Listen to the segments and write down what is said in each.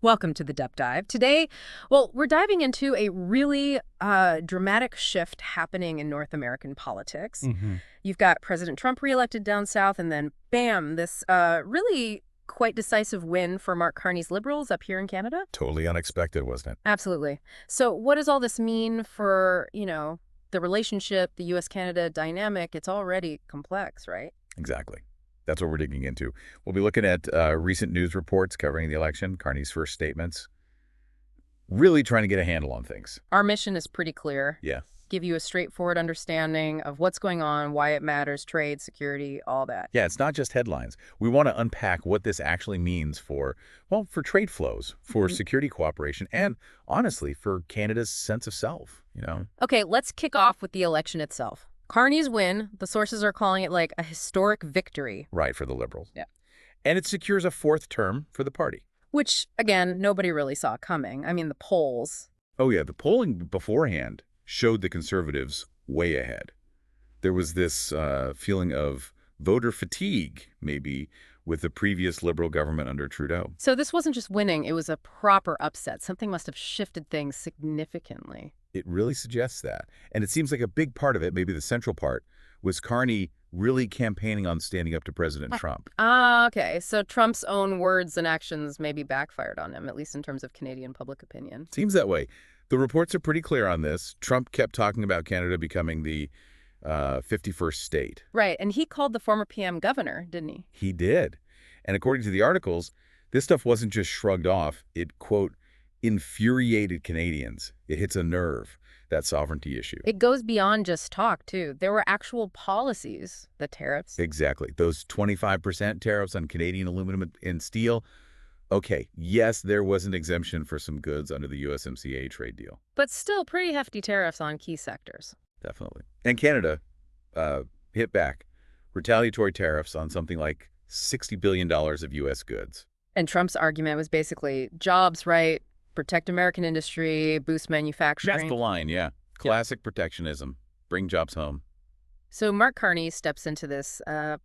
Welcome to the Deep Dive. Today, well, we're diving into a really dramatic shift happening in North American politics. hmm You've got President Trump reelected down south, and then bam, this really quite decisive win for Mark Carney's Liberals up here in Canada. Totally unexpected, wasn't it? Absolutely. So what does all this mean for, the relationship, the U.S.-Canada dynamic? It's already complex, right? Exactly. That's what we're digging into. We'll be looking at recent news reports covering the election, Carney's first statements, really trying to get a handle on things. Our mission is pretty clear. Yeah. Give you a straightforward understanding of what's going on, why it matters, trade, security, all that. Yeah, it's not just headlines. We want to unpack what this actually means for, well, for trade flows, for security cooperation, and honestly, for Canada's sense of self. Okay, let's kick off with the election itself. Carney's win, the sources are calling it like a historic victory. Right, for the Liberals. Yeah. And it secures a fourth term for the party. Which, again, nobody really saw coming. I mean, the polls. Oh, yeah, the polling beforehand showed the Conservatives way ahead. There was this feeling of voter fatigue, maybe, with the previous Liberal government under Trudeau. So this wasn't just winning, it was a proper upset. Something must have shifted things significantly. It really suggests that. And it seems like a big part of it, maybe the central part, was Carney really campaigning on standing up to President Trump. Okay. So Trump's own words and actions maybe backfired on him, at least in terms of Canadian public opinion. Seems that way. The reports are pretty clear on this. Trump kept talking about Canada becoming the 51st state. Right. And he called the former PM governor, didn't he? He did. And according to the articles, this stuff wasn't just shrugged off. It, quote, infuriated Canadians. It hits a nerve, that sovereignty issue. It goes beyond just talk, too. There were actual policies, the tariffs. Exactly. Those 25% tariffs on Canadian aluminum and steel. Okay, yes, there was an exemption for some goods under the USMCA trade deal. But still pretty hefty tariffs on key sectors. Definitely. And Canada hit back. Retaliatory tariffs on something like $60 billion of U.S. goods. And Trump's argument was basically jobs, right? Protect American industry, boost manufacturing. That's the line, yeah. Classic protectionism. Bring jobs home. So Mark Carney steps into this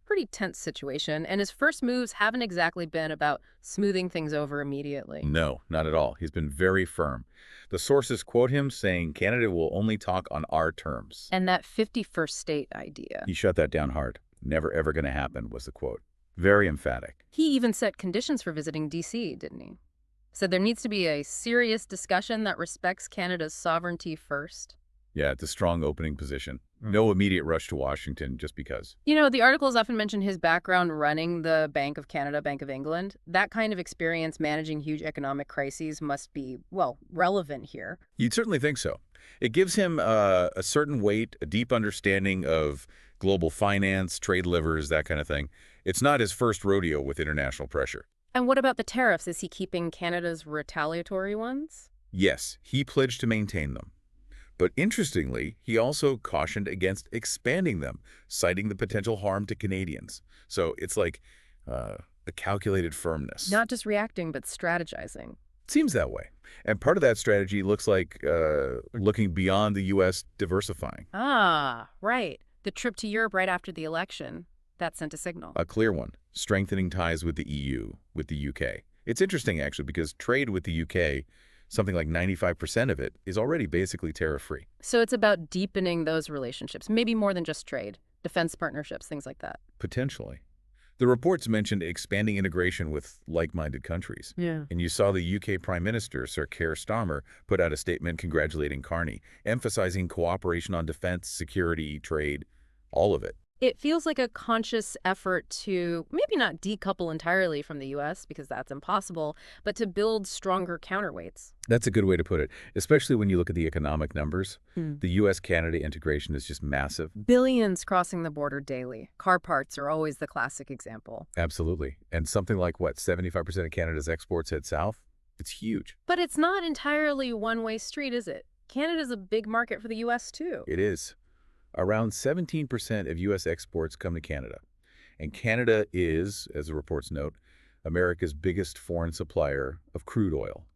pretty tense situation, and his first moves haven't exactly been about smoothing things over immediately. No, not at all. He's been very firm. The sources quote him saying Canada will only talk on our terms. And that 51st state idea. He shut that down hard. Never, ever going to happen was the quote. Very emphatic. He even set conditions for visiting D.C., didn't he? Said there needs to be a serious discussion that respects Canada's sovereignty first. Yeah, it's a strong opening position. No immediate rush to Washington just because. The articles often mention his background running the Bank of Canada, Bank of England. That kind of experience managing huge economic crises must be, well, relevant here. You'd certainly think so. It gives him a certain weight, a deep understanding of global finance, trade levers, that kind of thing. It's not his first rodeo with international pressure. And what about the tariffs? Is he keeping Canada's retaliatory ones? Yes, he pledged to maintain them. But interestingly, he also cautioned against expanding them, citing the potential harm to Canadians. So it's like a calculated firmness. Not just reacting, but strategizing. Seems that way. And part of that strategy looks like looking beyond the U.S., diversifying. Ah, right. The trip to Europe right after the election, that sent a signal. A clear one. Strengthening ties with the EU, with the UK. It's interesting, actually, because trade with the UK, something like 95% of it, is already basically tariff-free. So it's about deepening those relationships, maybe more than just trade, defense partnerships, things like that. Potentially. The reports mentioned expanding integration with like-minded countries. Yeah. And you saw the UK Prime Minister, Sir Keir Starmer, put out a statement congratulating Carney, emphasizing cooperation on defense, security, trade, all of it. It feels like a conscious effort to maybe not decouple entirely from the U.S., because that's impossible, but to build stronger counterweights. That's a good way to put it, especially when you look at the economic numbers. The U.S.-Canada integration is just massive. Billions crossing the border daily. Car parts are always the classic example. Absolutely. And something like, what, 75% of Canada's exports head south? It's huge. But it's not entirely one-way street, is it? Canada's a big market for the U.S., too. It is. Around 17% of U.S. exports come to Canada. And Canada is, as the reports note, America's biggest foreign supplier of crude oil.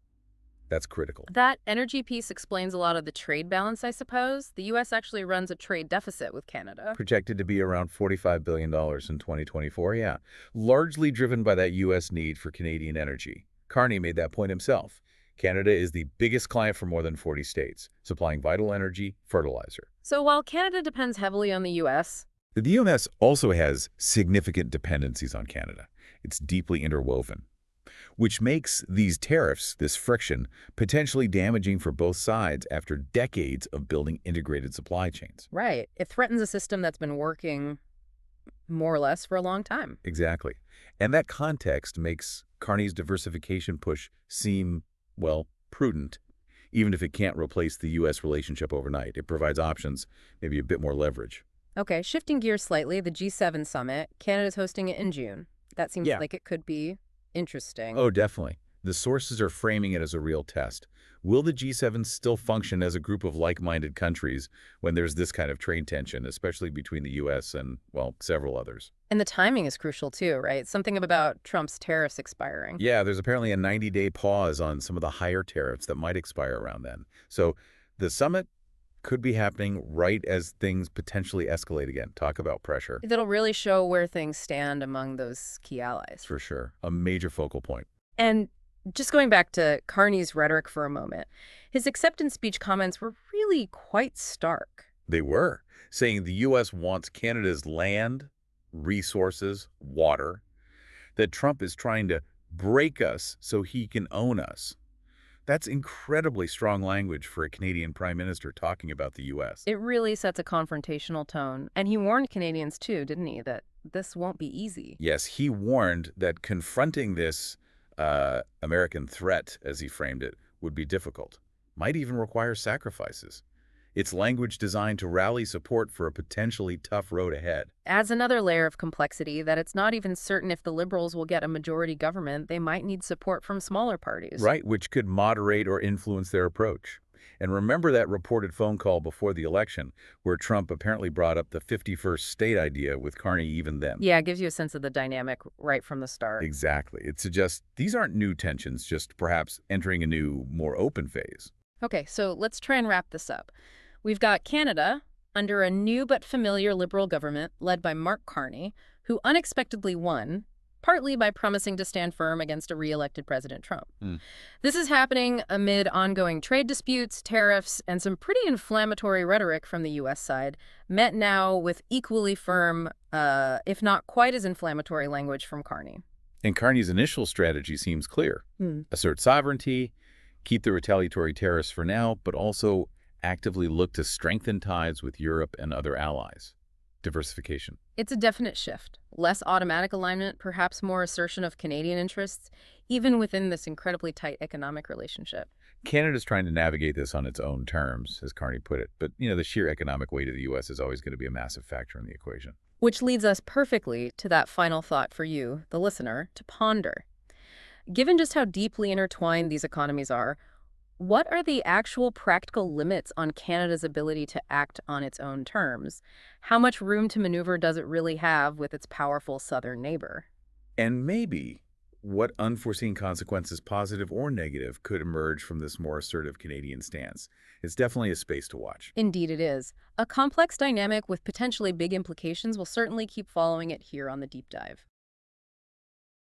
That's critical. That energy piece explains a lot of the trade balance, I suppose. The U.S. actually runs a trade deficit with Canada. Projected to be around $45 billion in 2024, yeah. Largely driven by that U.S. need for Canadian energy. Carney made that point himself. Canada is the biggest client for more than 40 states, supplying vital energy, fertilizer. So while Canada depends heavily on the U.S., The U.S. also has significant dependencies on Canada. It's deeply interwoven, which makes these tariffs, this friction, potentially damaging for both sides after decades of building integrated supply chains. right, it threatens a system that's been working more or less for a long time. Exactly. And that context makes Carney's diversification push seem, well, prudent, even if it can't replace the U.S. relationship overnight. It provides options, maybe a bit more leverage. Okay, shifting gears slightly, the G7 summit, Canada's hosting it in June. That seems Yeah. like it could be interesting. Oh, definitely. The sources are framing it as a real test. Will the G7 still function as a group of like-minded countries when there's this kind of trade tension, especially between the U.S. and, well, several others? And the timing is crucial too, right? Something about Trump's tariffs expiring. Yeah, there's apparently a 90-day pause on some of the higher tariffs that might expire around then. So the summit could be happening right as things potentially escalate again. Talk about pressure. That'll really show where things stand among those key allies. For sure. A major focal point. And just going back to Carney's rhetoric for a moment, his acceptance speech comments were really quite stark. They were saying the U.S. wants Canada's land, resources, water, that Trump is trying to break us so he can own us. That's incredibly strong language for a Canadian prime minister talking about the U.S. It really sets a confrontational tone. And he warned Canadians too, didn't he, that this won't be easy. Yes, he warned that confronting this American threat, as he framed it, would be difficult, might even require sacrifices. It's language designed to rally support for a potentially tough road ahead. Adds another layer of complexity that it's not even certain if the Liberals will get a majority government. They might need support from smaller parties. Right, which could moderate or influence their approach. And remember that reported phone call before the election where Trump apparently brought up the 51st state idea with Carney even then. Yeah, it gives you a sense of the dynamic right from the start. Exactly. It suggests these aren't new tensions, just perhaps entering a new, more open phase. Okay, so let's try and wrap this up. We've got Canada under a new but familiar Liberal government led by Mark Carney, who unexpectedly won, partly by promising to stand firm against a re-elected President Trump. Hmm. This is happening amid ongoing trade disputes, tariffs, and some pretty inflammatory rhetoric from the U.S. side, met now with equally firm, if not quite as inflammatory language from Carney. And Carney's initial strategy seems clear. Assert sovereignty, keep the retaliatory tariffs for now, but also actively look to strengthen ties with Europe and other allies. Diversification. It's a definite shift. Less automatic alignment, perhaps more assertion of Canadian interests, even within this incredibly tight economic relationship. Canada's trying to navigate this on its own terms, as Carney put it. But, the sheer economic weight of the U.S. is always going to be a massive factor in the equation. Which leads us perfectly to that final thought for you, the listener, to ponder. Given just how deeply intertwined these economies are, what are the actual practical limits on Canada's ability to act on its own terms? How much room to maneuver does it really have with its powerful southern neighbor? And maybe what unforeseen consequences, positive or negative, could emerge from this more assertive Canadian stance. It's definitely a space to watch. Indeed it is. A complex dynamic with potentially big implications. Will certainly keep following it here on The Deep Dive.